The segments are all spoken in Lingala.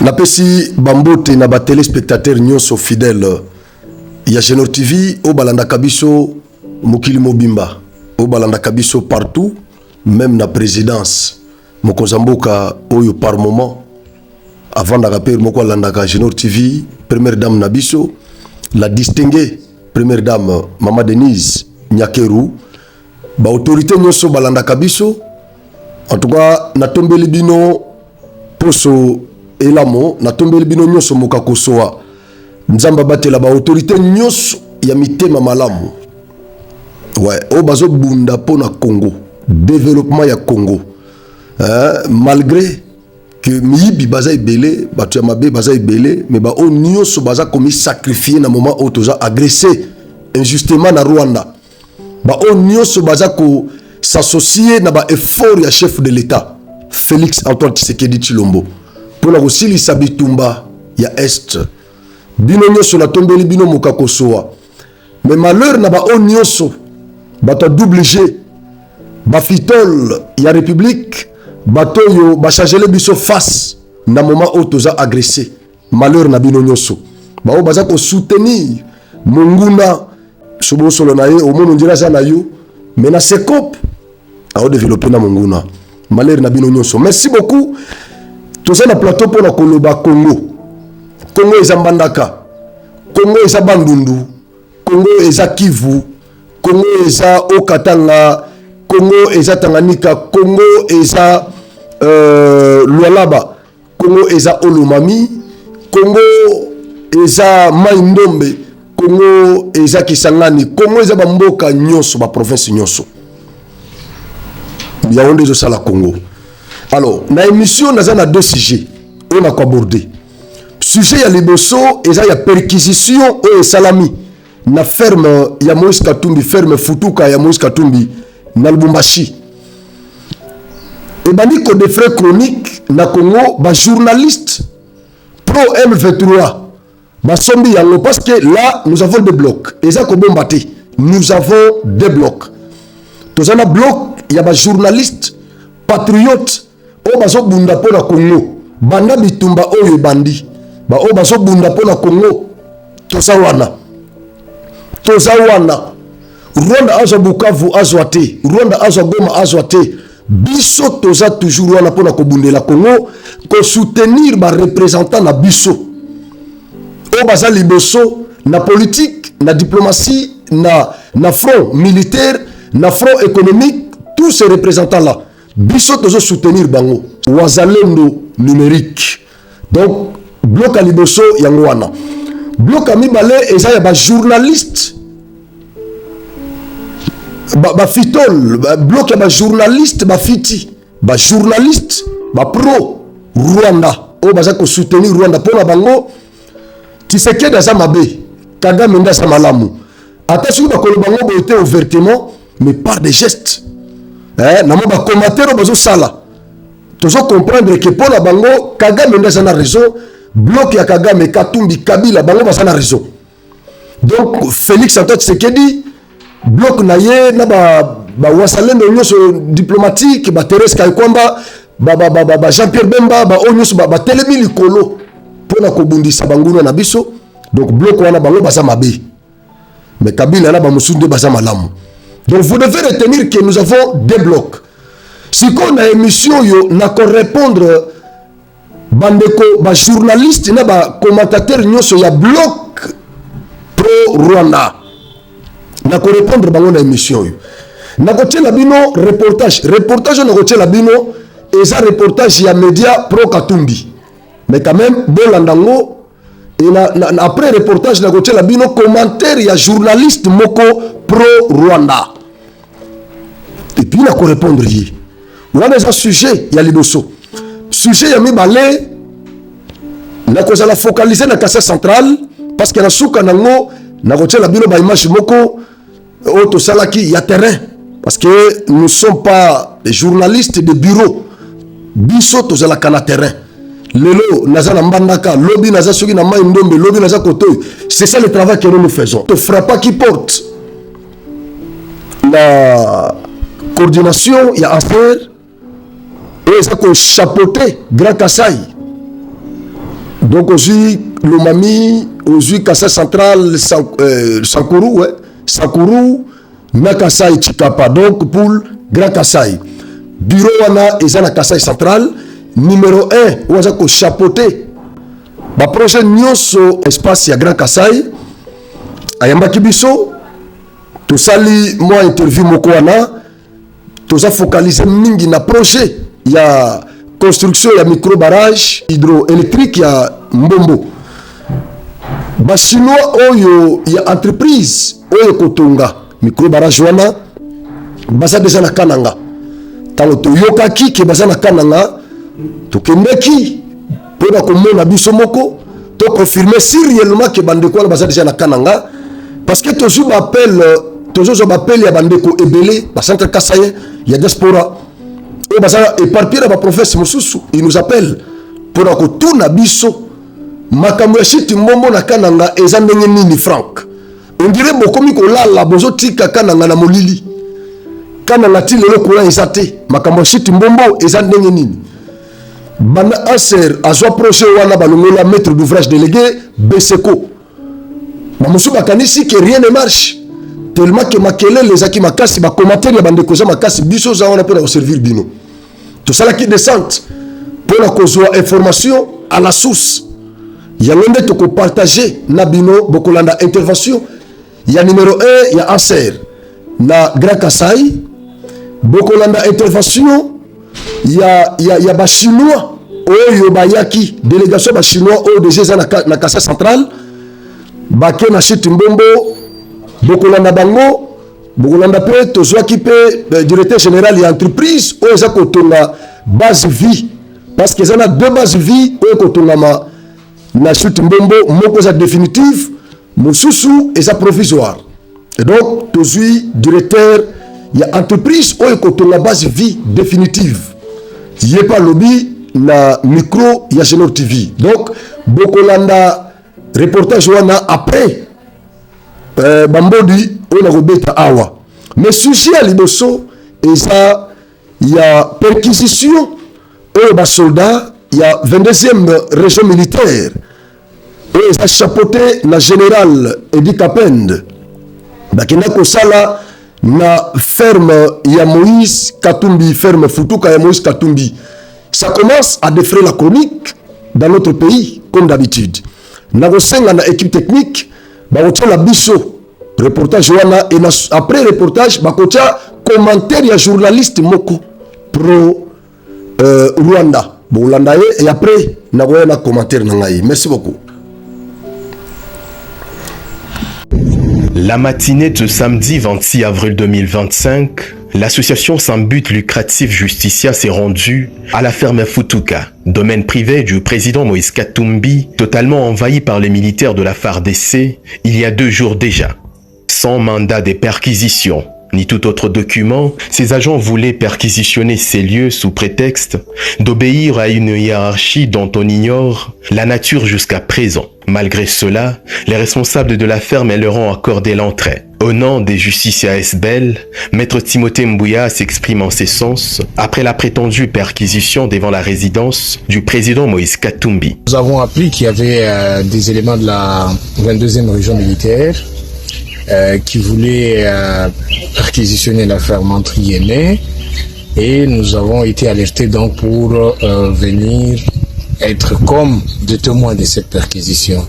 Napesi bambote na ba téléspectateurs nyonso fidèle ya Genor TV au balanda kabiso mokili mobimba au balanda kabiso partout même na présidence mokozamboka oyo par moment avant de rappeler moko landaka Genor TV première dame nabiso la distinguée première dame Mama Denise Nyakeru ba autorité nyonso balanda kabiso en tout cas na tombeli bino poso elamo na tombeli bino nyonso mokakosoa nzamba batela ba autorité nyonso ya mitema malamu ouais o bazo bunda pona Congo développement ya Congo malgré que miyibi baza ebele batu ya mabe baza ebele mais ba o nyonso baza komi sacrifier na moment o toza agressé injustement na Rwanda ba o nyonso baza ko s'associer na ba effort ya chef de l'État Félix Antoine Tshisekedi Tshilombo pour la kosilisa bitumba ya est bino nyonso na tombeli bino mokakosoa mais malheur na ba o nyonso bato double G ba fitol ya république bato yo ba changele biso face na moment o toza agressé malheur na bino nyonso ba o baza ko soutenir monguna sobo solo na ye o mono ndira za na yo mais na sekop a o développer na monguna malheur na bino nyonso. Merci beaucoup. Tout ça na plateau pour la koloba Congo. Congo eza Mbandaka. Congo eza Bandundu. Congo eza Kivu. Congo eza Okatanga. Congo eza Tanganyika. Congo eza Lualaba. Congo eza Olomami. Congo eza Maindombe. Congo eza Kisangani. Congo eza Bamboka nyonso ba province nyonso. Il y a un des la Congo. Alors, dans l'émission, nous avons deux sujets. On a quoi aborder. Sujet, il y a les bosso, et il y a perquisition et salami. Na ferme, il y a Moïse Katumbi, ferme Futuka, il y a Moïse Katumbi, na Lubumbashi. Et bani ko des frais chroniques, na Congo, ba journaliste pro M23. Ba sombi yango, parce que là, nous avons des blocs. Et ça, ko bombate. Nous avons des blocs. Tous un bloc, il y a des journalistes, patriotes, au baso bunda po na Congo, banda bitumba oyo bandi, ba o baso bunda po na Congo, tosa wana, Rwanda azwa Bukavu azwa te, Rwanda azwa Goma azwa te, biso tosa toujours wana po na kobundela Congo, ko soutenir ba représentant na biso, o basa liboso na politique, na diplomatie, na front militaire, na front économique, tous ces représentants-là, biso tozo soutenir bango, wazalendo numérique. Donc, bloc à liboso yangwana. Bloc à mibale, eza ya ba journaliste, ba fitol, bloc ya ba journaliste, ba fiti, ba journaliste, ba pro Rwanda. O baza ko soutenir Rwanda pona bango, Tshisekedi aza mabe, Kagame nda sa malamu. Attention ba kolo bango bote ouvertement, mais par des gestes. Namo ba commentaire bazo sala. Tozo comprendre que pour la bango Kagame ndasa na raison, bloc ya Kagame Katumbi Kabila bango basa na raison. Donc Félix Antoine Tshisekedi bloc na ye na ba wasalendo nyonso diplomatique ba Thérèse Kayikwamba ba Jean-Pierre Bemba ba onyoso ba telemi likolo pona ko bundisa banguna na biso. Donc bloc wana bango basa mabe. Mais Kabila na ba musunde basa malamu. Donc vous devez retenir que nous avons des blocs. Si qu'on a émission yo n'a qu'à répondre bandeko ba journaliste na ba commentateur nyonso ya bloc pro Rwanda. N'a qu'à répondre bango na émission yo. Na ko tela bino reportage na ko tela bino et ça reportage ya média pro Katumbi. Mais quand même bolandango et après reportage na ko tela bino commentaire ya journaliste moko pro Rwanda. Et puis il a qu'à répondre y. On a déjà sujet, il y a les dossiers. Sujet, il y a mis balai. On a qu'à la focaliser dans la casse centrale. Parce que la souka nango, na koche la bino ba image moko, auto salaki, il y a terrain. Parce que nous ne sommes pas des journalistes de bureau. Biso to zala kana terrain. Lelo, naza na Mbandaka, lobby naza soki na Maindombe, lobby naza kotoy. C'est ça le travail que nous faisons. To frappa qui porte la coordination, il y a affaire, et ça qu'on chapeauté Grand Kassai. Donc aujourd'hui, Lomami, aujourd'hui Kasai Central, Sankuru, ouais. Sankuru, na Kasai Chikapa. Donc pour Grand Kasai. Bureau wana ezana Kasai Central. Numéro 1, on a chapeauté. Ma projet nyonso espace ya Grand Kasai. Ayamba Kibiso. Tout sali moi interview moko wana. Tout a focalisé mingi na projet. Il y a construction ya micro barrage hydroélectrique ya Mbombo. Ba chinois oyo ya entreprise oyo kotonga micro barrage wana basa deja na kananga. Tango toyokaki ke basa na kananga tokendeki pona komona biso moko to confirmer si réellement que bandeko wana basa deja na kananga parce que toujours m'appelle ya bandeko ebele ba centre Kasaye ya diaspora et basa éparpillé ba professeur Mosusu il nous appelle pona ko tuna biso makambo ya shiti mbombo na kananga eza ndenge nini frank on dirait bokomi kolala bozo tika kananga na molili kananga ti lelo kola eza te makambo ya shiti mbombo eza ndenge nini bana aser azwa projet wana balongola maître d'ouvrage délégué Beseko bamosu bakanisi que rien ne marche tellement que makelele ezaki makasi bacommentaire ya bandeko za makasi biso za wana mpona koservir bino tosalaki descente mpona kozwa information à la source yango nde tokopartage na bino bokolanda intervention ya numéro 1 ya aser na Grand Kasai bokolanda intervention ya bachinois oyo bayaki délégation bachinois oyo déjà eza na Kasai Central bake na chute mbombo bokolanda bango bokolanda mpe tozwaki mpe directeur général ya entreprise oyo eza kotonga base vie parce que eza na 2 base vie oyo kotongama na chute mbombo moko eza définitive mosusu eza provisoire et donc tozwi directeur ya entreprise oyo kotonga base vie définitive ye pa lobby na micro ya Genor TV donc bokolanda reportage wana après bambodi oyo nakobeta awa mais sujet ya liboso eza ya perquisition oyo basoldat ya 22e région militaire oyo eza chapeauté na général Edi Kapende bakenda kosala na ferme ya Moïse Katumbi, ferme Futuka ya Moïse Katumbi. Ça commence à défrayer la chronique dans notre pays, comme d'habitude. Nagosenga na équipe technique, bakotia la biso reportage wana et après reportage bakotia commentaire ya journaliste moko pro Rwanda. Bolanda et après nagoya na commentaire na ngai. Merci beaucoup. La matinée de samedi 26 avril 2025, l'association sans but lucratif Justicia s'est rendue à la ferme Futuka, domaine privé du président Moïse Katumbi, totalement envahi par les militaires de la FARDC il y a 2 jours déjà. Sans mandat de perquisition ni tout autre document, ces agents voulaient perquisitionner ces lieux sous prétexte d'obéir à une hiérarchie dont on ignore la nature jusqu'à présent. Malgré cela, les responsables de la ferme leur ont accordé l'entrée. Au nom des Justicia SBL, Maître Timothée Mbouya s'exprime en ces sens après la prétendue perquisition devant la résidence du président Moïse Katumbi. Nous avons appris qu'il y avait des éléments de la 22e région militaire qui voulaient perquisitionner la ferme entre Yéné et nous avons été alertés donc pour venir être comme des témoins de cette perquisition.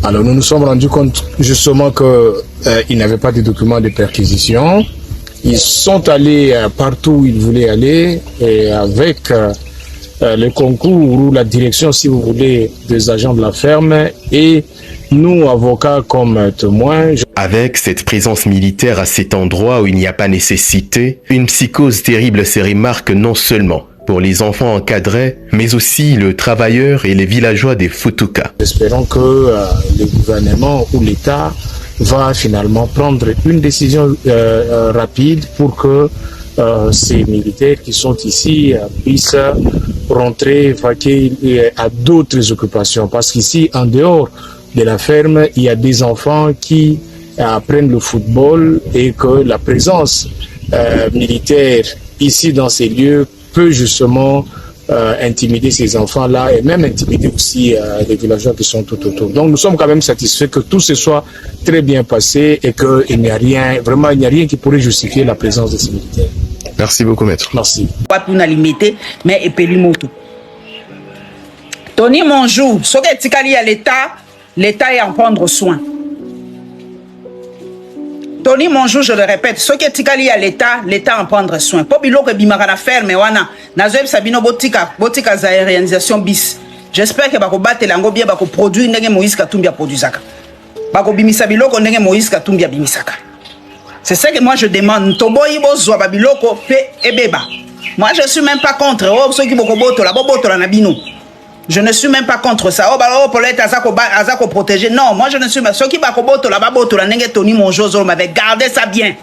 Alors nous nous sommes rendus compte justement qu'ils n'avaient pas de documents de perquisition. Ils sont allés partout où ils voulaient aller et avec le concours ou la direction, si vous voulez, des agents de la ferme et nous, avocats, comme témoins. Avec cette présence militaire à cet endroit où il n'y a pas nécessité, une psychose terrible se remarque non seulement pour les enfants encadrés, mais aussi le travailleur et les villageois des Futuka. Espérons que le gouvernement ou l'État va finalement prendre une décision rapide pour que ces militaires qui sont ici puissent rentrer, vaquer à d'autres occupations. Parce qu'ici, en dehors de la ferme, il y a des enfants qui apprennent le football et que la présence militaire ici dans ces lieux peut justement intimider ces enfants-là et même intimider aussi les villageois qui sont tout autour. Donc nous sommes quand même satisfaits que tout se soit très bien passé et qu'il n'y a rien, vraiment il n'y a rien qui pourrait justifier la présence de ces militaires. Merci beaucoup, maître. Merci. Mais Tony Monjou, ce qui est à l'État est en prendre soin. Tony Monjou, je le répète, ce qui est à l'État en prendre soin. Pour bilo que bimara ferme wana, nazoeb sabino botika za réalisation bis. J'espère que bako battre lango bien bako produire ndenge Moïse Katumbi a produisaka. Bako bimisa biloko ndenge Moïse Katumbi a bimisaka. C'est ça que moi je demande. Toboyi bozwa babiloko pe ebeba. Moi je suis même pas contre. Oh ceux qui boko boto la nabino. Je ne suis même pas contre ça. Oh, bah, oh, pour l'être azako protéger. Non, moi je ne suis pas. Ceux qui bakoboto la nenge Tony Monjozo m'avait gardé ça bien.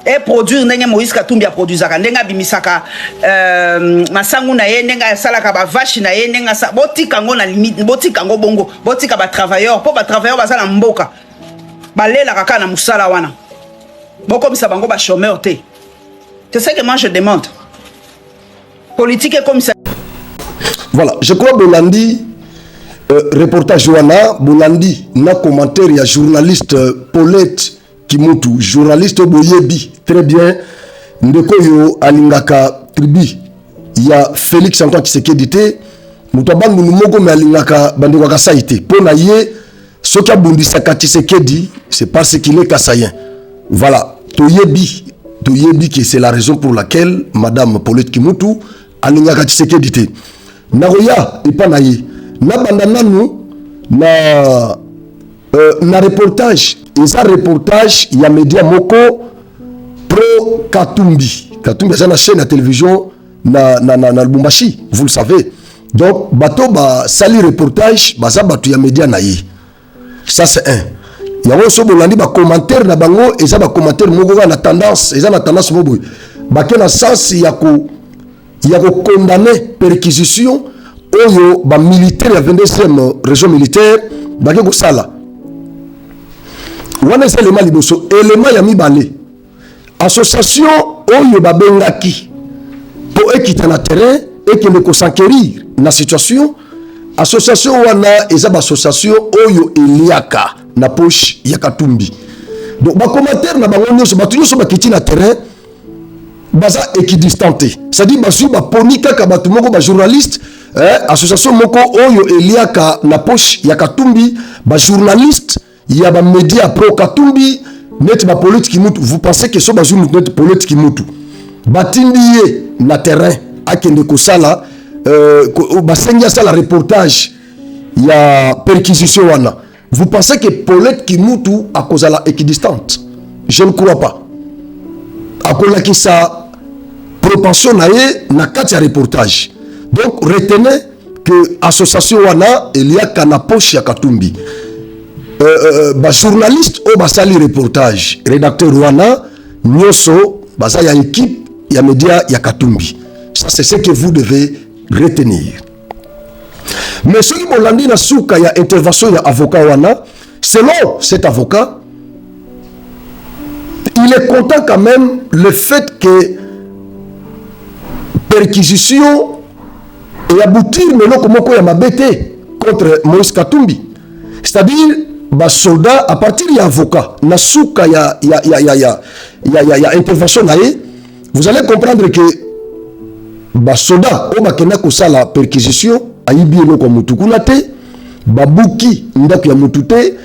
Et produire nenge Moïse Katumbi a produit ça. Nenga bimisaka masangu na ye nenga salaka ba vache na ye nenga sa botika ngo na limite botika ngo bongo botika ba travailleur po ba travailleur ba sala mboka. Ba lela kaka na musala wana. Boko bisa bango ba chômeur te. C'est ça que moi je demande. Politique comme ça. Voilà, je crois Bolandi, reportage Wana, Bolandi, na commentaire, il y a journaliste Paulette Kimutu, journaliste Boyebi, très bien, Ndeko yo Alingaka Tribi, il y a Félix Antoine Tshisekedi, Moutaban Monumogo mais Alingaka Bandewaka Saïté, pour naïe, ce qui a Bundisaka Tshisekedi, c'est parce qu'il est kassayen. Voilà, Toyebi, que c'est la raison pour laquelle Madame Paulette Kimutu, Alingaka Tshisekedi, Naroya et pas naïe. Na bandana nous na reportage. Et ça reportage il y a média moko pro Katumbi. Katumbi c'est une chaîne de télévision na Lubumbashi, vous le savez. Donc bateau ba sali reportage ba ça bateau ya média naïe. Ça c'est un. Il y a aussi bolandi ba commentaire na bango et ça ba commentaire moko na tendance, et ça na tendance mobo. Ba que na sens il y a condamné perquisition oyo ba militaire ya 22e région militaire ba ke ko sala wana c'est élément liboso élément ya mibale association oyo ba bengaki po ekita na terrain et que ne ko s'enquérir na situation association wana eza ba association oyo eliaka na poche ya Katumbi. Donc ba commentaire na bango nyonso ba tunyo so ba kiti na terrain baza équidistanté, c'est-à-dire basu ba poni kaka batu moko ba journaliste association moko oyo eliaka na poche ya Katumbi, ba journaliste ya ba média pro Katumbi net ba politique mutu. Vous pensez que so ba journaliste net politique mutu batindiye na terrain akende ko sala ba sengia sala reportage ya perquisition wana. Vous pensez que Paulette Kimutu a cause la équidistante? Je ne crois pas. A cause qui ça propension na kati ya reportage. Donc retenez que association wana il y a kana poche ya Katumbi. Ba journaliste o ba sali reportage, rédacteur wana nyoso baza ya équipe ya média ya Katumbi. Ça c'est ce que vous devez retenir. Mais ce qui bolandi na souka ya intervention ya avocat wana, selon cet avocat, il est content quand même le fait que perquisition et aboutir mais comme ya mabete contre Moïse Katumbi. C'est-à-dire ba soldat à partir de avocat na souka ya intervention nae, vous allez comprendre que ba soldat o bakena ko sala perquisition ayibi eloko mutu kuna te babuki ndako ya mutu te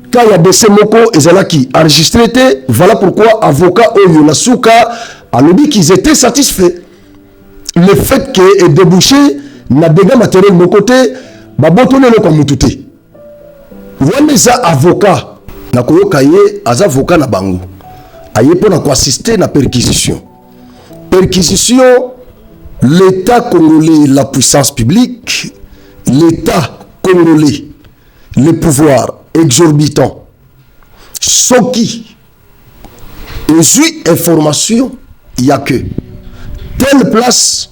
ka ya dese moko ezalaki enregistré te. Voilà pourquoi avocat oyo na souka alobi qu'ils étaient satisfaits le fait que est débouché na dégâts matériels de côté babotone eloko mutu te. Wana za avocat na koyoka ye az avocat na bango aye pona ko assister na perquisition. L'État congolais, la puissance publique, l'État congolais, le pouvoir exorbitant, ce qui est information, il n'y a que telle place,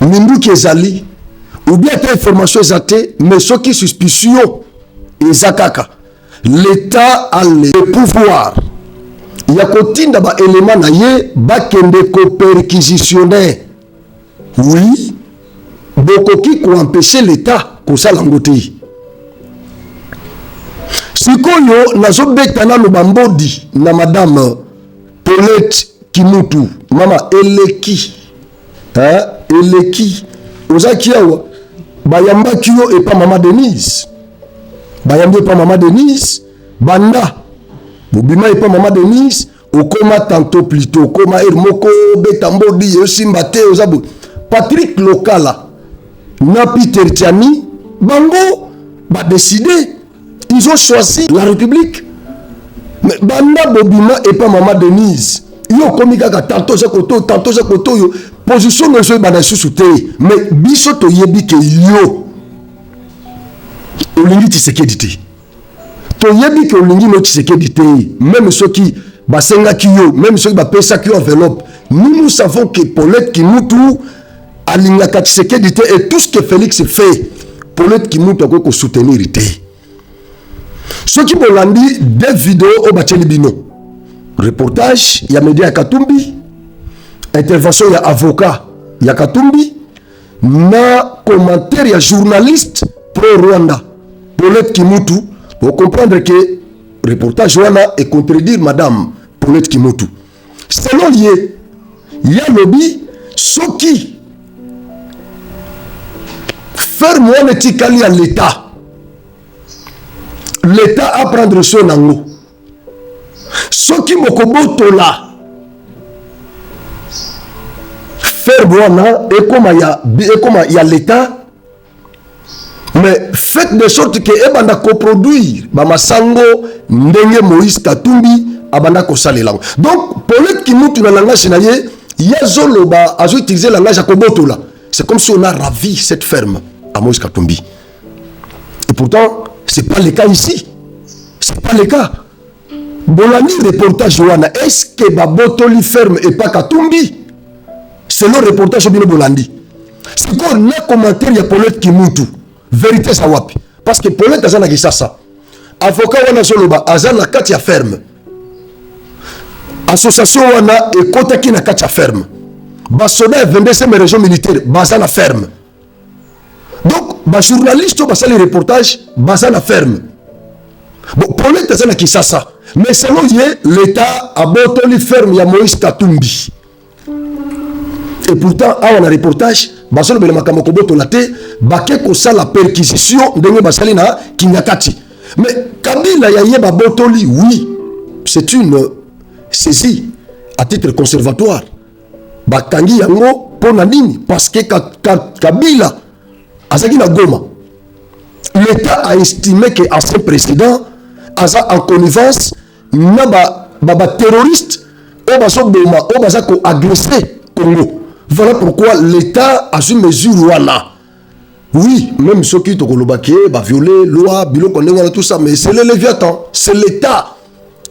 Mindu Kezali, ou bien telle information exatée, mais ce qui est suspicion, Ezakaka. L'État a le pouvoir. Il y a un élément qui est perquisitionné. oui bokoki koempêcher l'état kosala yango te. Sikoyo nazobeta nano bambodi na madame Paulette Kimutu mama eleki eleki ozaki awa bayambaki yo epa mama Denise, bayambi epa mama Denise banda bobima epa mama Denise okoma tantôt plutôt okoma moko beta mbodi yosimba te ozabu Patrick Lokala na Peter Tiani bango ba décider, ils ont choisi la République. Mais banda bobima epa mama Denise yo komi kaka tantôt ce koto yo position no so bana susu te, mais biso to yebi ke yo olingi Tshisekedi te, to yebi ke olingi no Tshisekedi te, même ceux qui basenga ki yo, même ceux qui ba pesa ki enveloppe, nous savons que Paulette Kimutu alinga Tshisekedi te, et tout ce que Félix fait Paulette Kimutu a ko soutenir te. Ceux qui bolandi des vidéos au Bacheli Bino, reportage ya média Katumbi, intervention ya avocat ya Katumbi, na commentaire ya journaliste pro-Rwanda Paulette Kimutu, pour comprendre que reportage wana et contredire madame Paulette Kimutu. Selon lié, ya lobby soki ferme wana tikali à l'État. L'État à prendre son ango. Soki mokoboto là faire bon et comme il y a l'État, mais faites de sorte que ebanda coproduire bamasango ndenge Moïse Katumbi abanda kosalela. Donc Paulette Kimutu na langage na ye yazoloba azo utiliser langage akoboto là. C'est comme si on a ravi cette ferme à Moïse Katumbi. Et pourtant c'est pas le cas ici. C'est pas le cas. Bolani reportage wana, est-ce que babotoli ferme et pas Katumbi? C'est le reportage bino Bolandi. C'est quoi le commentaire ya Paulette Kimutu? Vérité sa wapi? Parce que Paulette azana kisasa. Avocat wana soloba azana kati ya ferme. Association wana ekota ki na kati ya ferme. Basoda 22e région militaire bazana ferme. Donc ba journaliste basali reportage bazana ferme. Bon, Paulette azana kisasa. Mais selon l'État a botoli ferme ya Moïse Katumbi. Et pourtant, à un reportage, basolo bele makamoko boto la te, baké ko sa la perquisition de basali na Kinyakati. Mais Kabila ya yeba botoli, oui, c'est une saisie à titre conservatoire. Bakangi yango pona nini parce que Kabila azaki na Goma. L'État a estimé que ancien président aza en connivence na ba terroriste o baso boma o baza ko agresser Congo. Voilà pourquoi l'État a su mesure wana. Oui, même ceux qui ont violé loi, biloko ndengana tout ça, mais c'est le Léviathan, c'est l'État,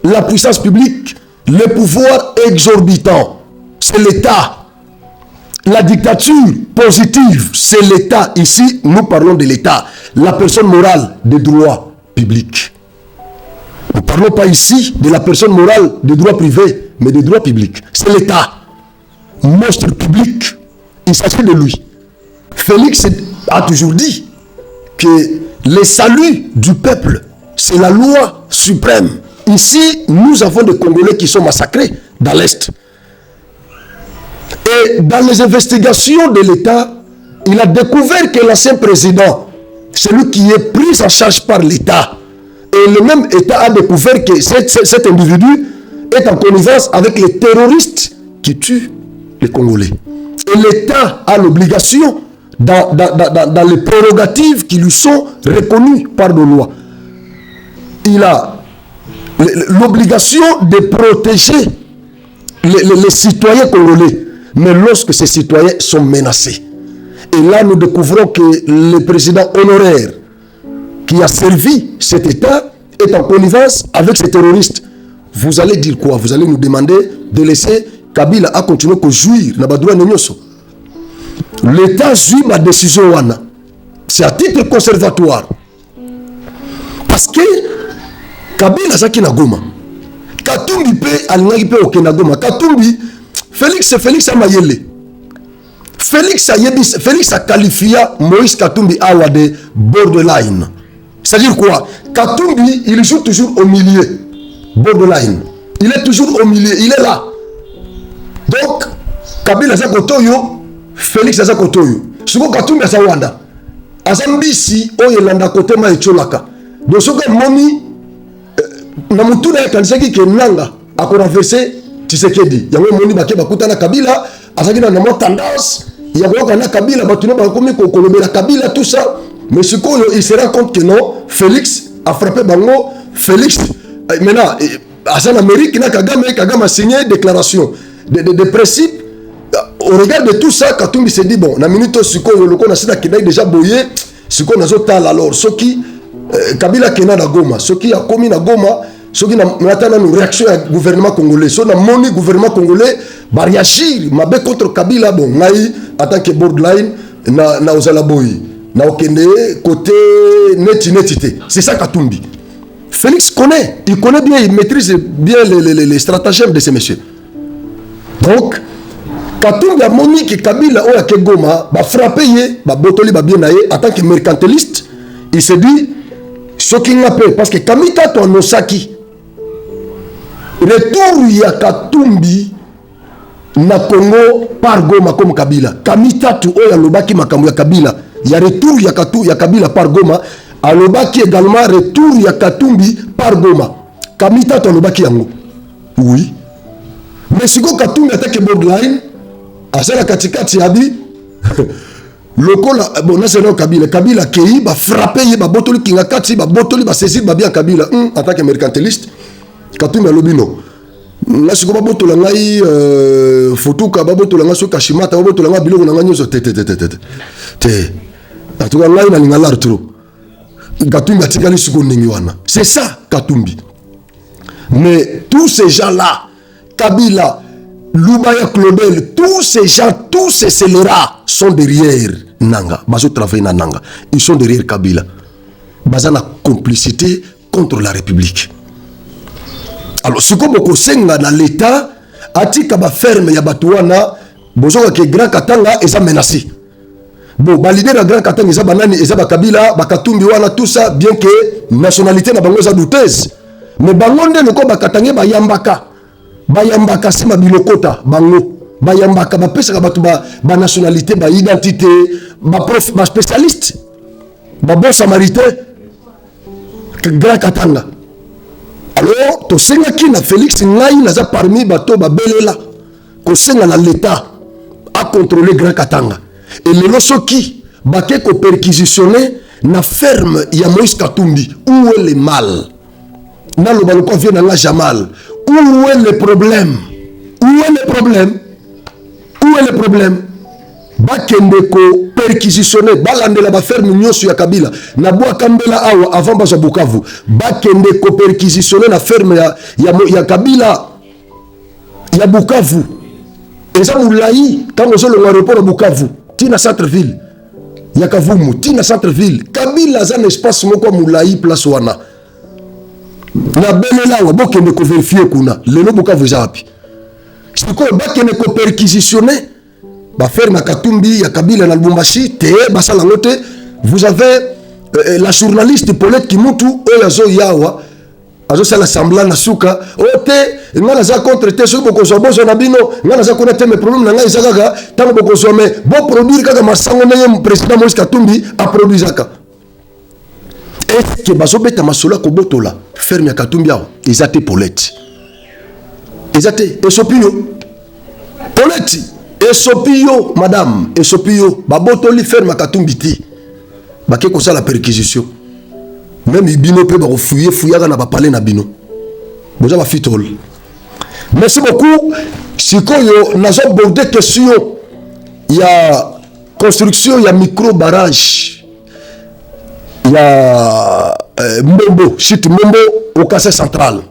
la puissance publique, le pouvoir exorbitant, c'est l'État. La dictature positive, c'est l'État. Ici, nous parlons de l'État, la personne morale des droits publics. Nous ne parlons pas ici de la personne morale des droits privés, mais des droits publics. C'est l'État. Monstre public, il s'agit de lui. Félix a toujours dit que le salut du peuple, c'est la loi suprême. Ici, nous avons des Congolais qui sont massacrés dans l'Est. Et dans les investigations de l'État, il a découvert que l'ancien président, celui qui est pris en charge par l'État, et le même État a découvert que cet individu est en connivence avec les terroristes qui tuent les Congolais. Et l'État a l'obligation, dans les prérogatives qui lui sont reconnues par nos lois, il a l'obligation de protéger les citoyens congolais. Mais lorsque ces citoyens sont menacés, et là nous découvrons que le président honoraire qui a servi cet État est en connivence avec ces terroristes, vous allez dire quoi? Vous allez nous demander de laisser Kabila a continué à jouir na badroit nenyoso. L'État joue ma décision wana. C'est à titre conservatoire. Parce que Kabila zaki na Goma. Katumbi pe alingaki pe okena Goma. Katumbi Félix Amayele. Félix a qualifié Moïse Katumbi Awa de borderline. C'est-à-dire quoi? Katumbi, il joue toujours au milieu. Borderline. Il est toujours au milieu, il est là. Donc, Kabila Zakotoyo, Félix Zakotoyo. Suko Katumbi Azawanda. Azambisi, Oyelanda Kotema et Cholaka. Donc, ce que Moni, Namutuna et Kanseki qui est Nanga, a renversé Tshisekedi. Yango Moni Bake Bakutana Kabila, Azakina Namo tendance, Yango Kana Kabila, Batuna Bakomi Kolobela Kabila, tout ça. Mais ce qu'il se rend compte que non, Félix a frappé Bango, Félix, maintenant, en Amérique, Kagame a signé une déclaration de principe. Au regard de tout ça, Katumbi s'est dit, bon, la minute où le Konasida a déjà boyé, ce qu'on a zotal alors, ce qui, Kabila Kena na Goma, ce qui a commis na Goma, ce qui a une réaction au gouvernement congolais, ce qui a mon gouvernement congolais, va réagir, ma bé contre Kabila, bon, naï, en tant que borderline, na Ozalaboyi, na Okende, côté netité. C'est ça Katumbi. Félix connaît, il connaît bien, il maîtrise bien les stratagèmes de ces messieurs. Donc, Katumbi a moni que Kabila ou que Goma va frapper, va botoli va bien naïe en tant que mercantiliste, il se dit ce qu'il n'a pas parce que Kamita to Nosaki retour ya Katumbi na Congo par Goma comme Kabila. Kamita to oya lobaki makambo ya Kabila, ya retour ya Kabila par Goma. Alobaki également retour ya Katumbi par Goma. Kamita to lobaki yango. Oui. Mais si go Katumbi attaque borderline, asala katikati yabi lokola bon na seno Kabila kei ba frapper ba botoli kinga kati ba botoli ba saisir ba bien Kabila en tant que mercantiliste. Katumbi lobino. Là si go ba botola ngai photo ka ba botola ngai so kashimata ba botola ngai biloko na ngai nyoso te. En tout cas ngai na lingala retro. Katumbi atikali suko ningi wana. C'est ça Katumbi. Mais tous ces gens-là, Kabila, Loubaya Claudel, tous ces gens, tous ces scélérats sont derrière Nanga. Bazo travaille na Nanga. Ils sont derrière Kabila. Baza la complicité contre la République. Alors, ce qu'on peut senga dans l'État, atika ba ferme ya batuana, bozo ke Grand Katanga eza menacé. Bon, ba leader Grand Katanga eza banani eza ba Kabila, ba Katumbi wana tout ça, bien que nationalité na bango eza douteuse. Mais bangonde loko ba Katanga ba yambaka. Bayambaka sima bilokota bango bayambaka bapesaka batu ba nationalité ba identité ba prof ba spécialiste ba bon samaritain Grand Katanga. Alors to senga ki na Félix ngai naza parmi bato ba belela ko senga na l'état a contrôler Grand Katanga et le losoki baké ko perquisitionner na ferme ya Moïse Katumbi. Où est le mal na lo baloko vient na Jamal. Où est le problème? Où est le problème? Où est le problème? Bakende ko perquisitionner balandela ba ferme nyoso ya Kabila na boa kambela awa avant baza Bukavu. Bakende ko perquisitionner na ferme ya Kabila ya Bukavu. Eza mulai tango solo wa aéroport Bukavu tina centre-ville ya Kavumu tina centre-ville. Kabila za un espace moko mulai place wana. Na belela wa bokende ko vérifier kuna lelo Bukavu zapi. Siko bakende ko perquisitionner ba ferme Katumbi ya Kabila na Lubumbashi te basala ngote. Vous avez la journaliste Paulette Kimutu oyazo yawa azo sala semblant na suka ote ngana za contre te so boko so bozo na bino ngana za connaître mes problèmes na ngai zaka tango boko so me bo produire kaka masango na président Moïse Katumbi a produire zaka. Est-ce que bazobeta masola ko botola ferme ya Katumbi awa ezate Paulette ezate esopio Paulette esopio madame esopio babotoli ferme ya Katumbi ti bake ko sala perquisition même bino pe ba fouiller na ba parler na bino boza ba fitol. Merci beaucoup. Sikoyo nazo border question ya construction ya micro barrage ya Mbombo, site Mbombo au Kassai central.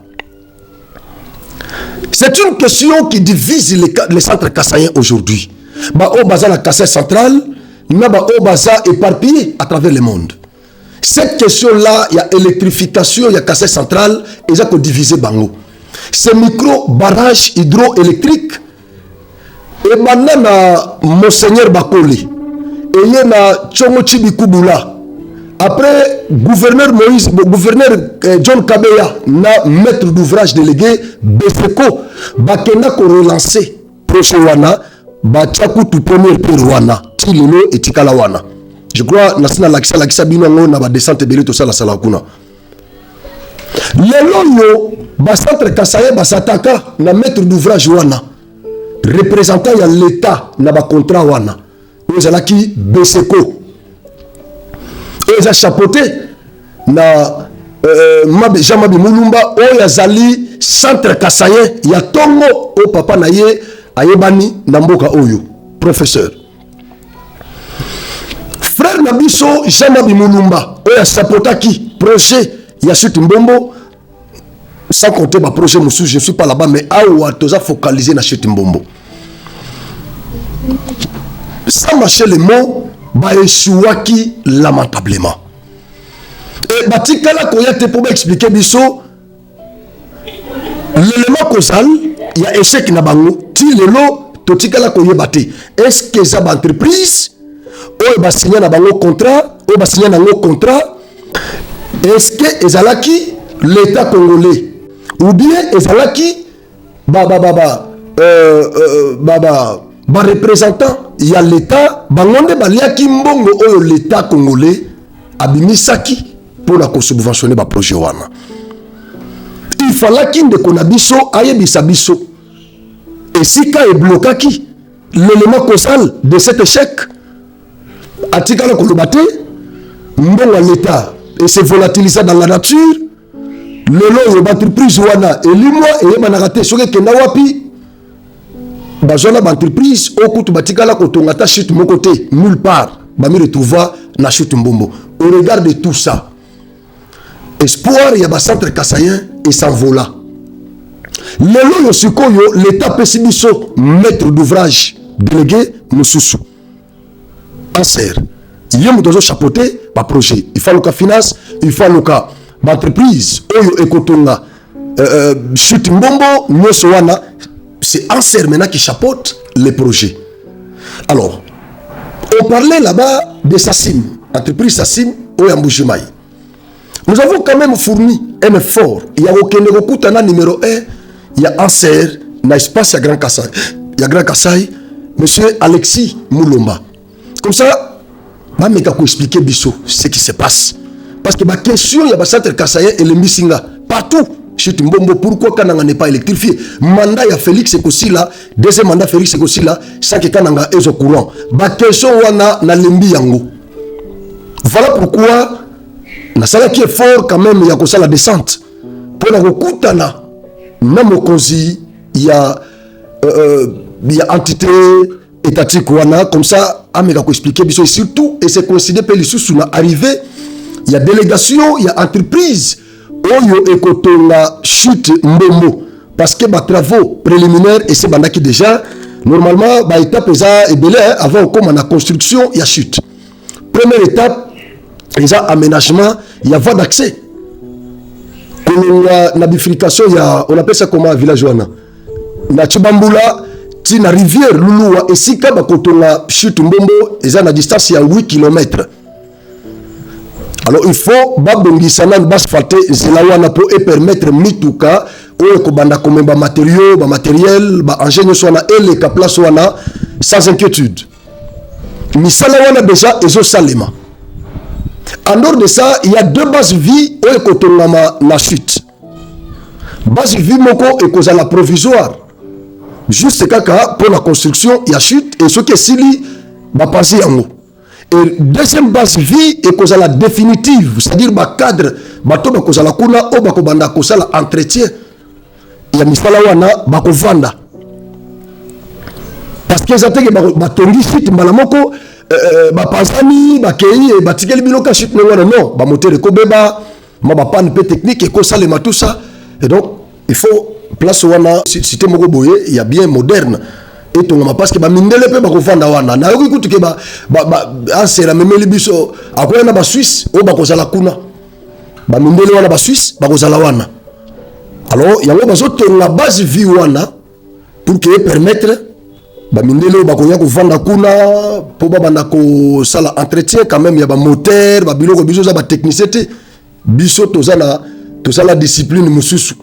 C'est une question qui divise les centres kassaïens aujourd'hui. Ba o baza la Kassai central, na ba o baza éparpillé à travers le monde. Cette question-là, il y a électrification, il y a Kassai central, et ça peut diviser Bango. Ces micro-barrages hydroélectriques, et maintenant na Monseigneur Bakoli et y na Tchongo Chibikubula. Après, gouverneur John Kabeya, na maître d'ouvrage délégué Befeko, bakena ko relancer projet wana, bachaku tout premier pour wana, tilelo et tikala wana. Je crois nasina lakisa bino ngo na ba descente belé to sala sala kuna. Lelo yo ba centre Kasaye ba sataka na maître d'ouvrage wana, représentant ya l'état na ba contrat wana. Ozalaki Befeko. Ils ont chapeauté na Jean-Mabi Moulumba oyo azali centre Kasaye ya tongo o papa na ye ayebani na mboka oyo professeur frère Nabiso Jean-Mabi Moulumba oyo chapeautaki projet ya Chute Mbombo sans compter ba projet musu je suis pas là-bas mais awa toza focalisé na Chute Mbombo sans mâcher les mots ba échouaki lamentablement et batikala koyate pour expliquer biso l'élément causal il y a échec na bango ti lelo totikala koyebate est-ce que ça ba entreprise o ba signer na bango contrat o ba signer na ngo contrat est-ce que ezalaki l'état congolais ou bien ezalaki ba représentant il y a l'état bangonde baliaki mbongo oyo l'état congolais abimisaki pour la subventionner ba projet wana il fallait qu'il de konabiso ayebisa biso et si ka bloquaki l'élément causal de cet échec atikala kolobate mbongo l'état et se volatilisa dans la nature lelo yo entreprise wana elimwa et manarate soke kenda wapi bazona entreprise okutu batikala kotonga chute mon côté nulle part ba mi retrouva na Chute Mbombo au regard de tout ça espoir ya ba centre Kasayen et s'envola lelo yo sikoyo l'état pesibiso maître d'ouvrage délégué mususu anser yemu dozo chapeauter ba projet il faut le finance il faut le entreprise oyo ekotonga Chute Mbombo nyoso wana c'est Anser maintenant qui chapeaute les projets. Alors, on parlait là-bas de Sassim, entreprise Sassim au Yamboujimaï. Nous avons quand même fourni un effort. Il y a aucun Nekokutana numéro 1, il y a Anser, na espace à Grand Kassai. Il y a Grand Kassai, monsieur Alexis Moulomba. Comme ça, je vais vous expliquer ce qui se passe. Parce que ma question, il y a un centre Kassai et le Missinga, partout. Chute Mbombo, pourquoi Kananga n'est pas électrifié? Mandat ya Félix Ekosila, deuxième mandat Félix Ekosila, sans que Kananga est au courant. Ba question wana na lembi yango. Voilà pourquoi na sala qui est fort quand même ya kosa la descente. Pour na kokutana même au konzi il y a entité étatique wana comme ça ameka ko expliquer biso surtout et c'est considéré pe lisusu na arrivé il y a délégation, il y a entreprise oyo ekotonga Chute Mbombo parce que ba travaux préliminaires et c'est bandaki déjà normalement ba étape eza ebele avant comme na construction il y a chute. Première étape il y a aménagement, il y a voie d'accès. Na bifurcation il y a on appelle ça comment village wana. Na Chibambula ti na rivière Luluwa et sika ba kotonga Chute Mbombo eza na distance ya 8 km. Alors il faut babongisana basphalter zelawana pour permettre mituka ou kobanda comme matériel ba ingénieur soit et les place wana sans inquiétude. Misala wana déjà ezo salema. En dehors de ça, il y a deux bases vie ou ekotongama na chute. Base vie moko et cause la provisoire. Juste kaka pour la construction, il y a chute et ce qui est sili ba passer en haut. Et deuxième base vie et cause la définitive, c'est-à-dire ba cadre bato ba cause la kuna o ba ko banda cause la entretien. Il y a misala wana ba ko vanda. Parce que ça teke ba tongi chute mbala moko ba pasani ba kei ba tikeli biloka chute non ba moteur ko beba ma ba panne technique et ko salema tout ça. Et donc il faut place wana cité moko boye il y a bien moderne et ton parce que ba mindele pe ba ko vanda wana na yoki kutuke ba ansera memeli biso akoya na ba Suisse o ba ko zala kuna ba mindele wana ba Suisse ba ko zala wana. Alors yango bazo tonga base vie wana pour que permettre bamindele bakoya kovanda kuna po babanda kosala entretien quand même ya bamoteur babiloko biso za batechnicien te biso tozala discipline mosusu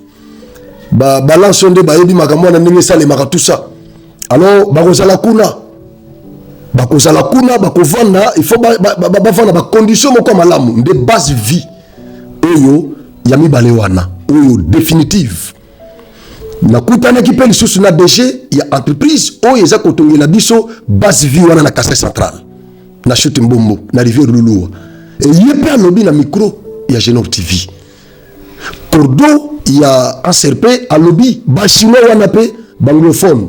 balance nde bayebi makambo na ndenge esalemaka tout ça. Alors bakozala kuna bakovanda il faut bavanda bacondition moko malamu nde base vie oyo ya mibale wana oyo définitive. Nakutanaki mpe lisusu na DG ya entreprise oyo eza kotongela biso base vie wana na Kasai Central na chute Mbombo na rivière Lulua et ye mpe alobi na micro ya Genor TV Cordo ya ACRP alobi bachinois wana mpe banglophone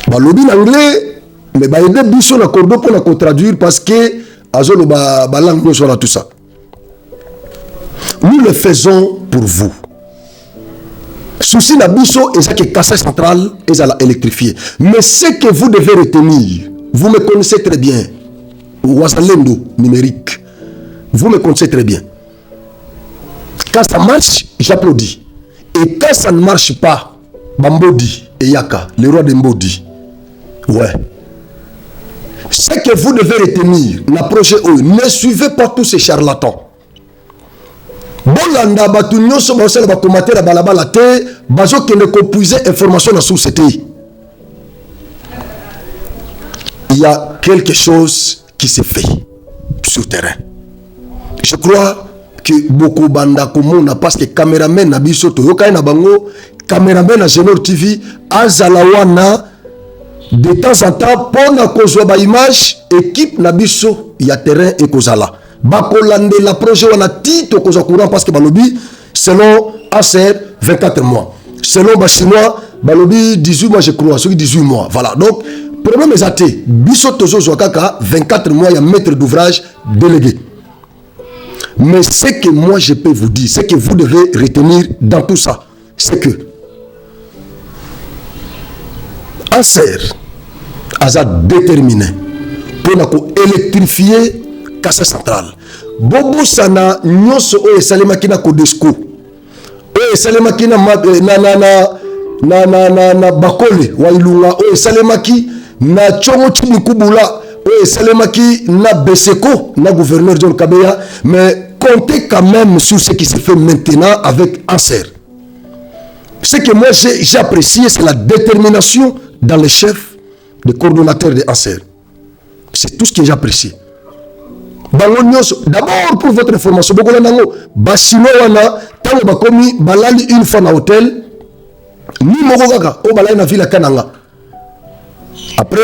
balobi na anglais mais baede biso na Cordo pour la traduire parce que azoloba balangue nyonso na tout ça. Nous le faisons pour vous. Souci nabiso et ça que Kasai Central est à la électrifier. Mais ce que vous devez retenir, vous me connaissez très bien. Wazalendo numérique. Vous me connaissez très bien. Quand ça marche, j'applaudis. Et quand ça ne marche pas, Bambodi et Yaka, le roi de Mbodi. Ouais. Ce que vous devez retenir, l'approche ne suivez pas tous ces charlatans. Bolanda batu nyonso basala ba commentaire balabala te bazo kende ko puiser information na société. Il y a quelque chose qui se fait sur terrain. Je crois que beaucoup banda komona parce que cameraman na biso to yoka na bango cameraman na Genor TV azala wana de temps en temps pona kozwa ba image équipe na biso ya terrain et kozala bakolande la projet wana tito koza courant parce que balobi selon ACR 24 mois selon bachinois balobi 18 mois je crois ceux 18 mois voilà donc problème est até biso tozo kaka 24 mois ya maître d'ouvrage délégué. Mais ce que moi je peux vous dire, ce que vous devez retenir dans tout ça, c'est que ACR a déterminé pour électrifier Kasai Central. Bobo sana nyoso o esalemaki na Codesco. O esalemaki na Bakole wa Ilunga, o esalemaki na Chongo Chimikubula, o esalemaki na Beseko, na gouverneur John Kabeya, mais comptez quand même sur ce qui se fait maintenant avec ACR. Ce que moi j'ai apprécié, c'est la détermination dans les chefs, les coordonnateurs de ACR. C'est tout ce que j'ai apprécié. D'abord pour votre information, Bachino wana tango bakomi balali une fois na hôtel ni moko kaka o balali na ville Kananga. Après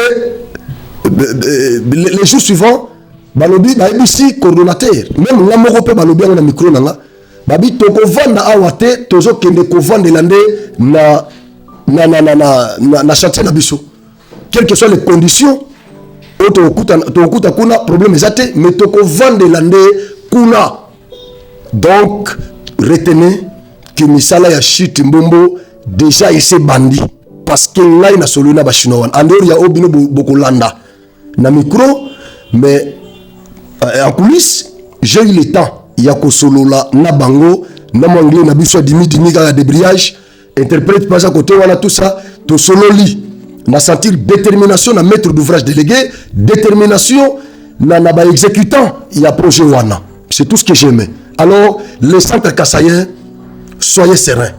les jours suivants balobi baebisi coordonnateur même nga moko pe balobi na micro nanga babi toko vanda awate tozo kende ko vanda lande na chantier na biso quelles que soient les conditions. Tokuta kuna problème ezate mais toko vendre lande kuna. Donc retenez que misala ya chute Mbombo déjà ese bandi parce que ngai na solo na bachinois andor ya obino bokolanda na micro mais en coulisses j'ai eu le temps ya ko solola na bango na anglais na biso dimi ka débrayage interprète pas à côté voilà tout ça to sololi na sentir détermination na maître d'ouvrage délégué, détermination na ba exécutant, il y a projet wana. C'est tout ce que j'aimais. Alors, les centres kassaïens, soyez sereins.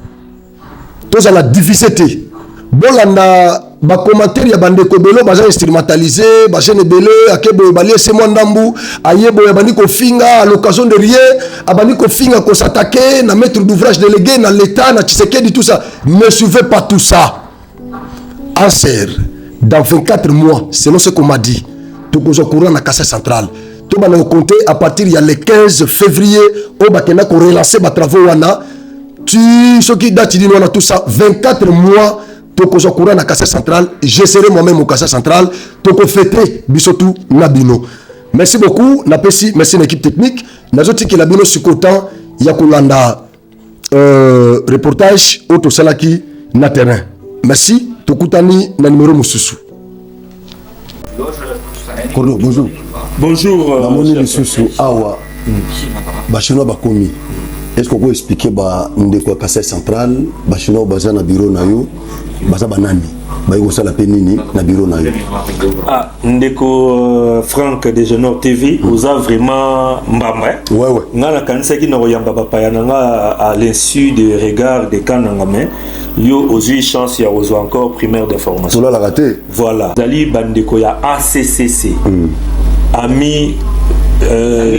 Tous à la diversité. Bolanda ba commentaire ya bande ko belo baza instrumentalisé, ba jeune belé akebo balé c'est moi ndambu, ayebo ya bandi ko finga à l'occasion de rien, abandi ko finga ko s'attaquer na maître d'ouvrage délégué na l'état na Tshisekedi tout ça. Ne suivez pas tout ça. ACR, dans 24 mois, selon ce qu'on m'a dit, tout au courant na Kasai Central. Tout va nous compter à partir du 15 février, au Bakena qu'on relancer les travaux wana. Tu ce qui date dit tout ça 24 mois, tout au courant na Kasai Central. Je serai moi-même au Kasai Central. Tout au fêter bisotou nabino. Merci beaucoup, napesi, merci l'équipe technique. Nazoti ki nabino sukotan yakulanda reportage auto salaki na terrain. Merci. Tokutani na numéro mususu. Cordo, bonjour. Bonjour. Namoni mususu awa. Bachinois bakomi. Est-ce qu'on peut expliquer ba ndeko Kasai Central, bachinois baza na bureau na yo, baza banani? baiko sala pe nini na bureau na yo. Ah, ndeko Franck de Genor TV, vous a vraiment mbamba. Ouais. Ngala kanisa ki na koyamba bapaya nanga à l'insu de regard de kananga mais yo ozui chance ya ozo encore primaire d'information. Tola la raté. Voilà. Zali bandeko ya ACCC. Ami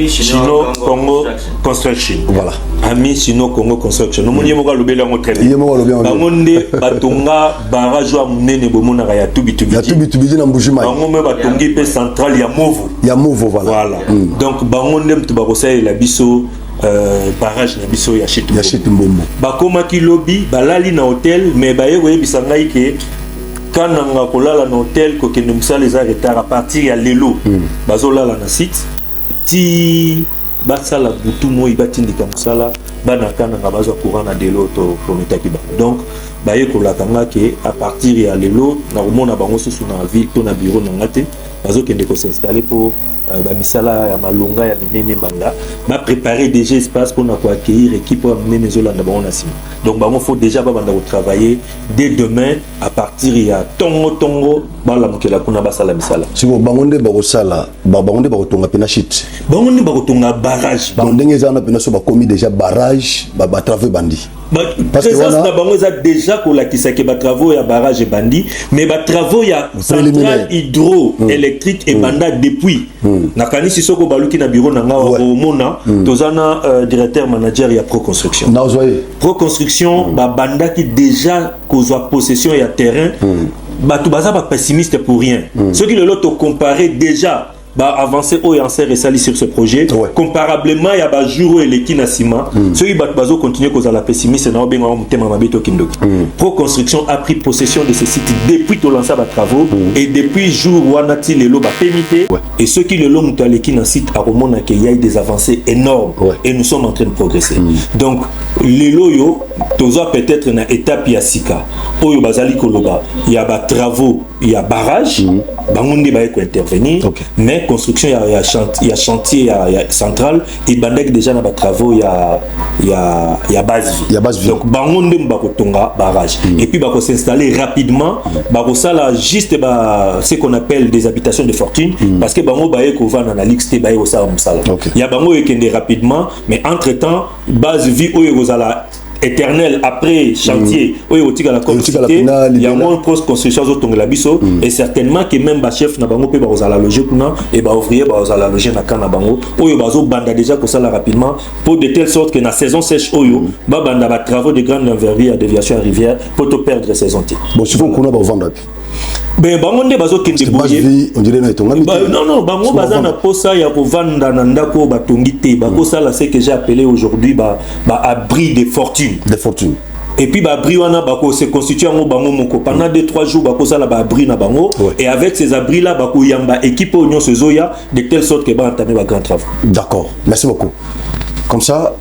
Chino Congo Construction. Voilà. Ami Chino Congo Construction. Nous moniye moka lobela ngo très bien. Bangonde batonga barrage wa munene bomona ya tubi. Ya tubi na Mbujima. Bangonde batongi pe centrale ya Movo. Ya Movo voilà. Voilà. Donc bangonde mtubakosa la biso barrage na biso ya Chitumbombo. Bakomaki lobby balali na hotel mais baye koyebisa ngai ke kananga kolala na hotel ko kende musala les retard à partir ya lelo bazolala na site ti basala butu moi batindika musala bana kananga bazwa courant na delo to prometaki ba donc baye kolakanga ke à partir ya lelo na komona bango susu na ville to na bureau na ngate bazokende ko s'installer pour bamisala ya malunga ya minene banga ba préparer déjà espace pour accueillir équipe pour minene zolanda bango na sima donc bango faut déjà ba banda travailler dès demain à partir ya tongo bala mukela kuna basala misala siko bangonde bakosala bangonde bakotonga pena shit bangonde bakotonga barrage ndenge za na pena so bakomi déjà barrage ba travaux bandi parce que na bango za déjà kolakisa ke ba travaux ya barrage et bandi mais ba travaux ya centrale hydroélectrique et banda depuis nakanisi soko baluki na bureau nanga wa mona tozana directeur manager ya Pro Construction Pro Construction ba banda qui déjà kozwa possession ya terrain batu baza ba pessimiste pour rien ceux qui le lot comparer déjà ba avancer au yancer et sali sur ce projet comparablement ya ba jour et l'équipe na sima ceux qui bazo continuer cause la pessimiste na obenga mutema mabeto kindoki Pro Construction a pris possession de ce site depuis to lancer ba travaux et depuis jour wanati lelo ba permité et ceux qui le long mutaleki na site a remona que y a des avancées énormes et nous sommes en train de progresser donc lelo yo toza peut-être na étape ya sika oyo bazali koloba ya ba travaux ya barrage bangonde ba ko intervenir mais construction il y a chantier il y a centrale et bandek déjà na ba travaux il y a base vie donc bangonde mbako tonga barrage et puis bako s'installer rapidement bako sala juste ce qu'on appelle des habitations de fortune parce que bango ba ko vana na lixte ba ko sala musala il y a bango ekende rapidement mais entre-temps base vie oyo kozala éternel après chantier oyo otika la communauté il y a moins grosse construction autour la biso et certainement que même ba chef na bango pe ba ozala loger kuna et ba ouvrier ba ozala loger na kana bango oyo bazo banda déjà ko sala rapidement pour de telle sorte que na saison sèche oyo ba banda ba travaux de grande envergure à déviation à rivière pour te perdre saison ti bon si vous kuna ba vendre ben bangonde bazo kende boye on dirait na etonga non bango baza na posa ya kovanda na ndako batongi te bakosa la ce que j'ai appelé aujourd'hui ba abri de fortune et puis ba abri wana bako se constitue en bango moko pendant 2-3 jours bako sala ba abri na bango et avec ces abris là bako yamba équipe oignon sezoya de telle sorte que ba entamer ba grand travaux. D'accord, merci beaucoup. Comme ça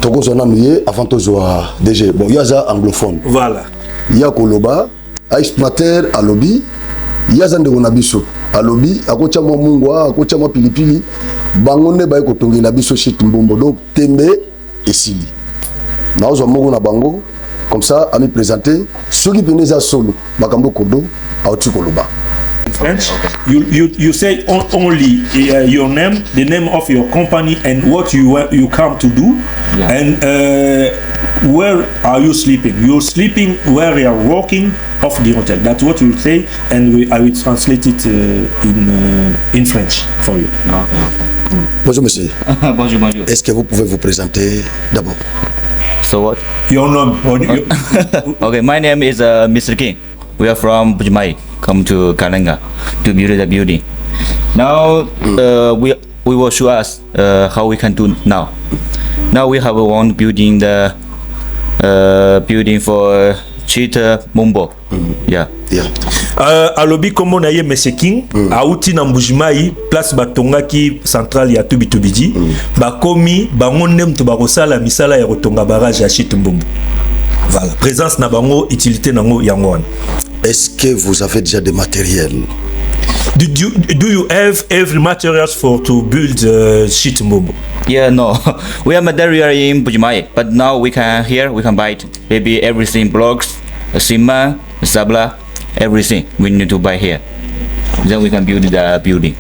toko zona mié avant tozoa DG bon yaza anglophone voilà ya koloba a exploiter à lobby yaza ndeko na biso a lobby akocha mwa mungwa akocha mwa pilipili bangonde ba ko tongela biso shit mbombo donc tembe esili na ozo moko na bango comme ça a me présenter ceux qui venaient à solo bakambo kodo a otu koloba French. You say only your name, the name of your company, and what you come to do, and where are you sleeping? You're sleeping where you are working off the hotel. That's what you say, and I will translate it in French for you. Bonjour monsieur. Bonjour. Est-ce que vous pouvez vous présenter d'abord? So what? Your name. Okay, my name is Mr. King. We are from Bujimai. Come to Kalanga to build the building. Now we will show us how we can do now. Now we have one building, the building for Chita Mumbo. Yeah. Alobi comme on a eu Monsieur King, a outi na Mbujimai, place batonga ki centrale ya Tubidi, bakomi bangonem to bakosala misala ya kotonga barrage ya Chitumbumbu. Voilà, présence na bango, utilité nango yango. Est-ce que vous avez déjà des matériels? Do you have every materials for to build sheet mobo? Yeah, no. We have material in Bujimai, but now we can buy it. Maybe everything blocks, cement, sabla, everything we need to buy here. Then we can build the building.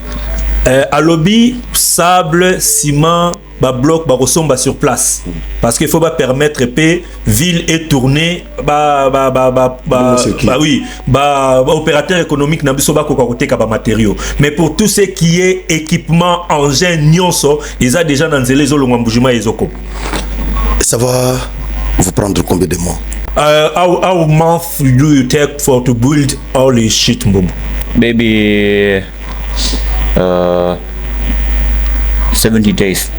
À lobby, sable, ciment, ba bloc, ba ressemble sur place. Parce qu'il faut pas permettre que ville et tourner, opérateur économique n'a pas côté ba matériaux. Mais pour tout ce qui est équipement, engin, nyonso, ils ont déjà dans les zones où Ça va vous prendre combien de mois? How month do you take for to build all this shit, Mbobo? Maybe 70 days,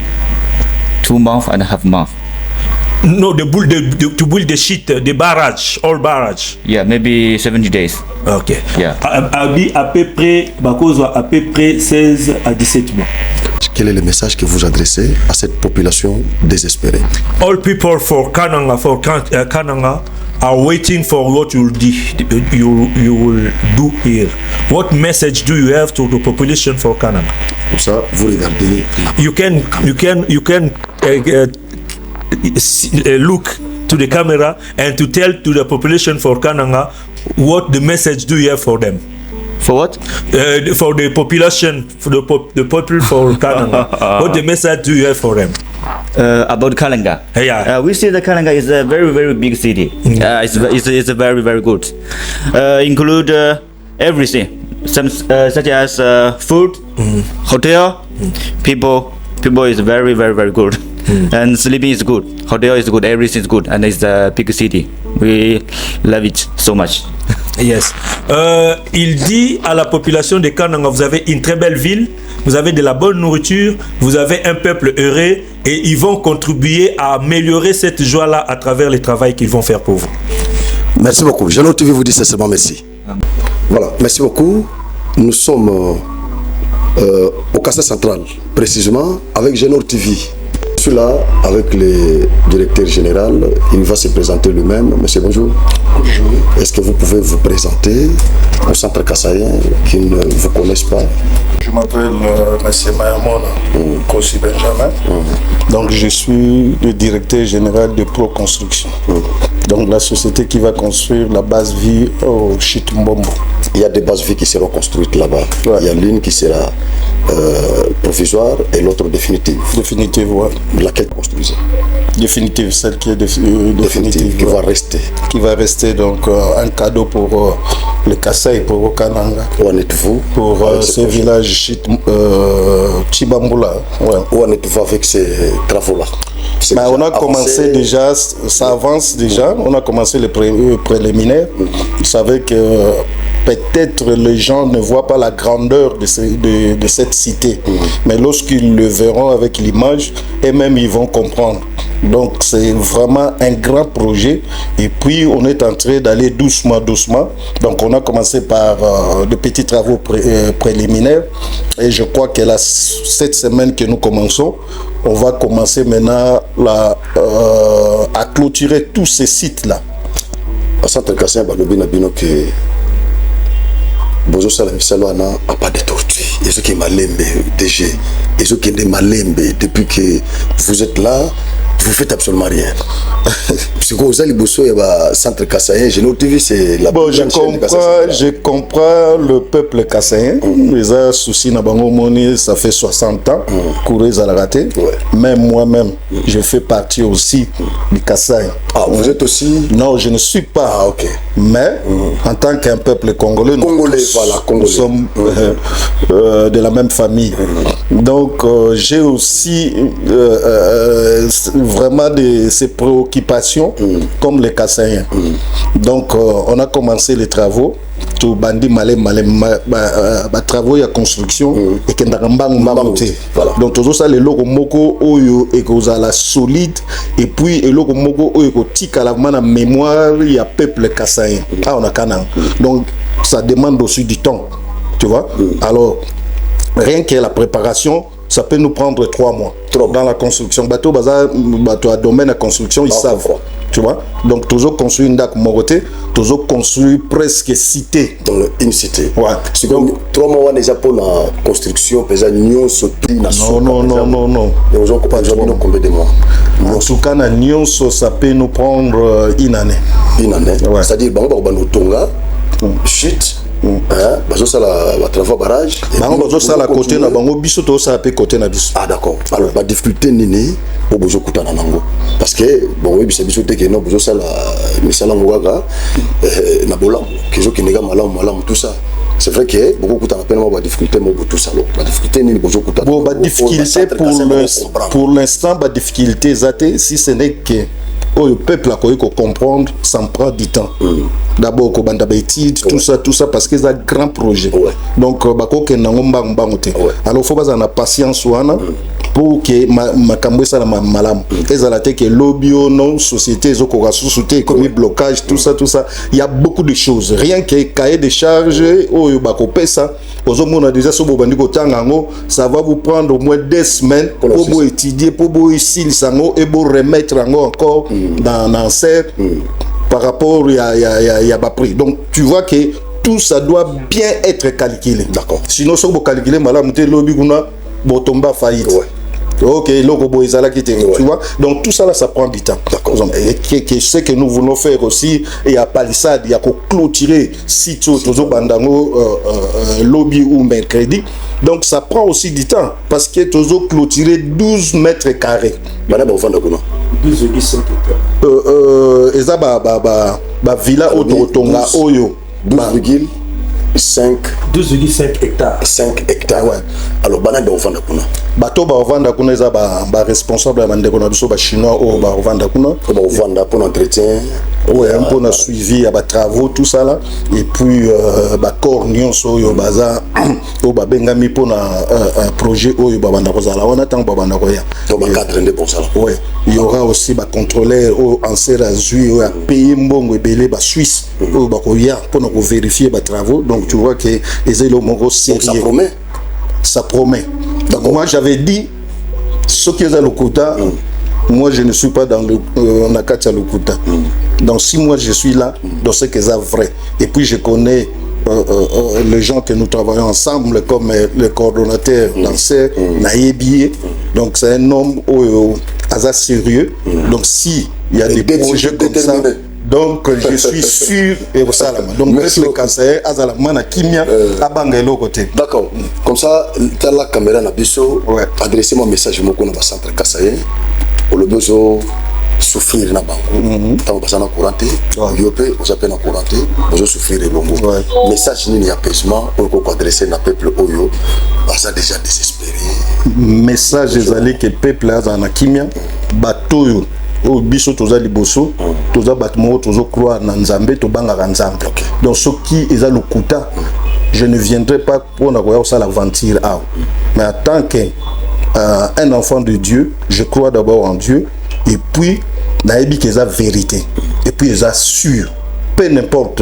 2 months and a half month. No, to build the shit, the barrage, all barrage. Yeah, maybe 70 days. Okay. Yeah. À peu près 16 à 17 mois. Quel est le message que vous adressez à cette population désespérée? All people for Kananga are waiting for what you will do here. What message do you have to the population for Kananga? Pour ça, vous regardez. You can look to the camera and to tell to the population for Kananga what the message do you have for them. For what? For the population, for the people for Kananga. What the message do you have for them? About Kalanga. Yeah. We see that Kalanga is a very, very big city. It's a very, very good. Include everything, such as food, hotel, people is very, very, very good. And sleeping is good, hotel is good, everything is good, and it's a big city. We love it so much. Yes. Il dit à la population de Kananga, vous avez une très belle ville, vous avez de la bonne nourriture, vous avez un peuple heureux et ils vont contribuer à améliorer cette joie-là à travers le travail qu'ils vont faire pour vous. Merci beaucoup. Genor TV vous dit sincèrement merci. Voilà, merci beaucoup. Nous sommes au Kassai Central, précisément avec Genor TV. Je suis là avec le directeur général, il va se présenter lui-même. Monsieur, bonjour. Bonjour. Est-ce que vous pouvez vous présenter au centre kassaïen qui ne vous connaissent pas? Je m'appelle M. Mayamona Kossi Benjamin. Donc je suis le directeur général de Pro Construction. Donc la société qui va construire la base vie au Chitumbombo. Il y a des bases vie qui seront construites là-bas. Ouais. Il y a l'une qui sera provisoire et l'autre définitive. Définitive, oui. Laquelle construisez? Définitive, celle qui est définitive, qui va rester. Qui va rester, donc un cadeau pour le Kassai, pour Okananga. Où en êtes-vous? Pour ce village Chibambula. Ouais. Où en êtes-vous avec ces travaux-là? Ben, on a commencé déjà, ça avance déjà, on a commencé les préliminaires. Vous savez que peut-être les gens ne voient pas la grandeur de cette cité, mais lorsqu'ils le verront avec l'image, et même ils vont comprendre. Donc c'est vraiment un grand projet et puis on est en train d'aller doucement. Donc on a commencé par de petits travaux préliminaires et je crois que cette semaine que nous commençons, on va commencer maintenant à clôturer tous ces sites-là. À Centre Kassaïen, Bozo Salam Salwana a pas de tortue. Et ce qui est malembe, DG. Et ce qui est malembe, depuis que vous êtes là, vous faites absolument rien. Parce que vous allez bosser au Centre Kassaïen, Genor TV, c'est la bonne je comprends le peuple kassaïen. Les a soucis na bango moni, ça fait 60 ans. Courir à la raté. Même moi-même, je fais partie aussi du Kassai. Ah, vous êtes aussi? Non, je ne suis pas. Ah, ok. Mais en tant qu'un peuple congolais, nous sommes de la même famille. Donc j'ai aussi vraiment ces préoccupations comme les Kassaïens. Donc on a commencé les travaux. Tout bandi travaux de construction et que voilà. Donc tout ça les logos moko oyo et que la solide et puis les logos moko oyo ko tika la mémoire il y a peuple kassaïen. Ah on a Kanang. Donc ça demande aussi du temps, tu vois. Alors rien que la préparation ça peut nous prendre 3 mois. Dans la construction, bateau à domaine de construction, ils savent. Tu vois? Donc, toujours construit une DAC Moroté, toujours construit presque cité. Dans une cité. Ouais. C'est donc 3 mois déjà pour la construction, déjà, Nyon Soti, Non. Et aux autres, combien de mois? En tout cas, Nyon, ça peut nous prendre une année. Une année. Ouais. C'est-à-dire, Tonga, chute. Bazo sala ba travaux barrage bazo sala côté na bango biso to ça peut côté na biso. Ah d'accord. Alors la difficulté nini au bozo kutana nango parce que bon oui biso te que no bozo sala misala ngwaga na bolam kizo kinega malam tout ça. C'est vrai que beaucoup kutana peine ba difficulté mo tout ça la difficulté nini bozo kutana. Bon ba difficulté pour l'instant ba difficulté zate si ce n'est que le peuple a connu comprendre, ça me prend du temps. D'abord, tout ça, parce que c'est un grand projet. Donc, alors, il faut pas avoir patience pour que ma camoué ça malam. Et ça que lobby non société, société comme blocage, tout ça. Il y a beaucoup de choses. Rien que cahier de charges, ça. Déjà, ça va vous prendre au moins 2 semaines pour vous étudier, pour vous ici, et pour remettre encore dans cercle par rapport à bas prix. Donc tu vois que tout ça doit bien être calculé. D'accord. Sinon si vous calculez madame te lobby kuna botomba faillite. Ok, tu vois. Donc tout ça là, ça prend du temps. D'accord. Et ce que nous voulons faire aussi, il y a palissade, il y a qu'à clôturer site toujours bandango lobby ou mercredi. Donc ça prend aussi du temps parce que toujours clôturer 12 mètres carrés. Madame, on vend comment 12,5 hectares. Et ça ba villa Otonga Oyo 12,5 hectares. 5 hectares. Ouais. Alors, banane on vend kuna. Bato ba vendre kuna za ba responsable ya ndeko na biso ba chinois o ba vendre kuna. Ba vendre pour l'entretien. Ouais, un peu na suivi ya ba travaux tout ça là et puis ba corps nyonso yo baza o ba bengami pour na projet oyo ba banda kozala wana tant ba banda koya. Donc ba cadre pour ça. Ouais, il y aura aussi ba contrôleur en Serazui ou à payer mbongo ebele ba Suisse o ba koya pour na vérifier ba travaux. Donc tu vois que les éléments sérieux. Ça promet. Ça promet. Donc moi j'avais dit ce qui est à l'Okuta, moi je ne suis pas dans le Nakatia Lokuta. Donc si moi je suis là, dans ce qui est vrai. Et puis je connais les gens que nous travaillons ensemble comme le coordonnateur lanceur Naïbi. Donc c'est un homme assez sérieux. Donc si il y a des projets comme ça. Donc je suis sûr et ça là. Donc le cancer azalamana kimia abangelo côté. D'accord. Comme ça tu la caméra na biso adresser mon message moko na centre Kasaye. Au le besoin souffrir na bango. Tant que ça na couranté, yopé aux appels na couranté, aux souffrir et bongo. Message ni apaisement pour adresser na peuple oyo, ça déjà désespéré. Message ezali que peuple azana kimia batoyo au biso toza liboso toza batmo tozo croire na nzambe to banga nzambe. Donc ce qui est à Lokuta, je ne viendrai pas pour na koya ça l'aventure mais en tant que un enfant de Dieu, je crois d'abord en Dieu et puis naebi que ça vérité et puis ça sûr peu n'importe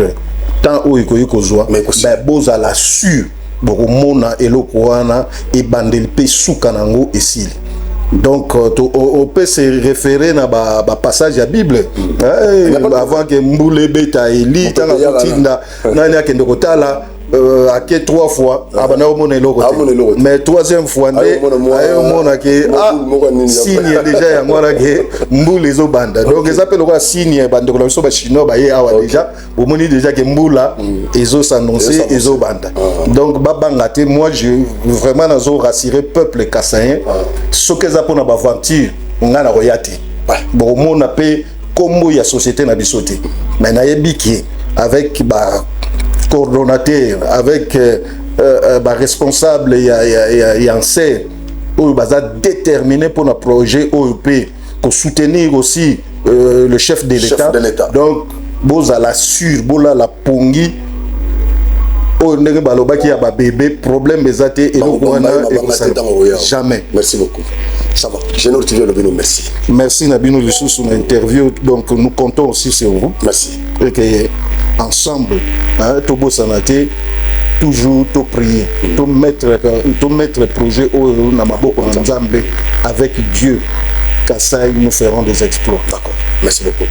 tant o ikoyi kozwa mais boza la sûr bokomona eloko wana e bandel pe suka nango esili. Donc on peut se référer à ba passage de la Bible avant que Mboule beta eli tanga kotinda nani akende kotala à 3 fois mais 3e fois signe déjà ya ngwana ke Mboula zo banda donc ils appellent quoi signe bande ko so ba chinois ba ye awa déjà au moni déjà que Mboula ezo s'annoncer ezo banda donc babanga te moi je vraiment nazo rassurer peuple kassayen ce que ça pour na aventure ngana royati bon mon appel comme ya société na bisoté mais na yebiki avec ba coordonnateur avec responsable et ancien où baza déterminé pour notre projet OEP pour soutenir aussi le chef de l'État. Donc boza la sur bola la pongi o ndenge baloba ki ya ba bébé problème bezaté et jamais. Merci beaucoup. Ça va. Génor TV le bino merci. Merci Nabino Lissou sur l'interview, donc nous comptons aussi sur vous. Merci. Et que ensemble Tobo Sanate toujours to prier, to mettre projet au na maboko nzambe avec Dieu. Kassai, nous ferons des exploits. D'accord. Merci beaucoup.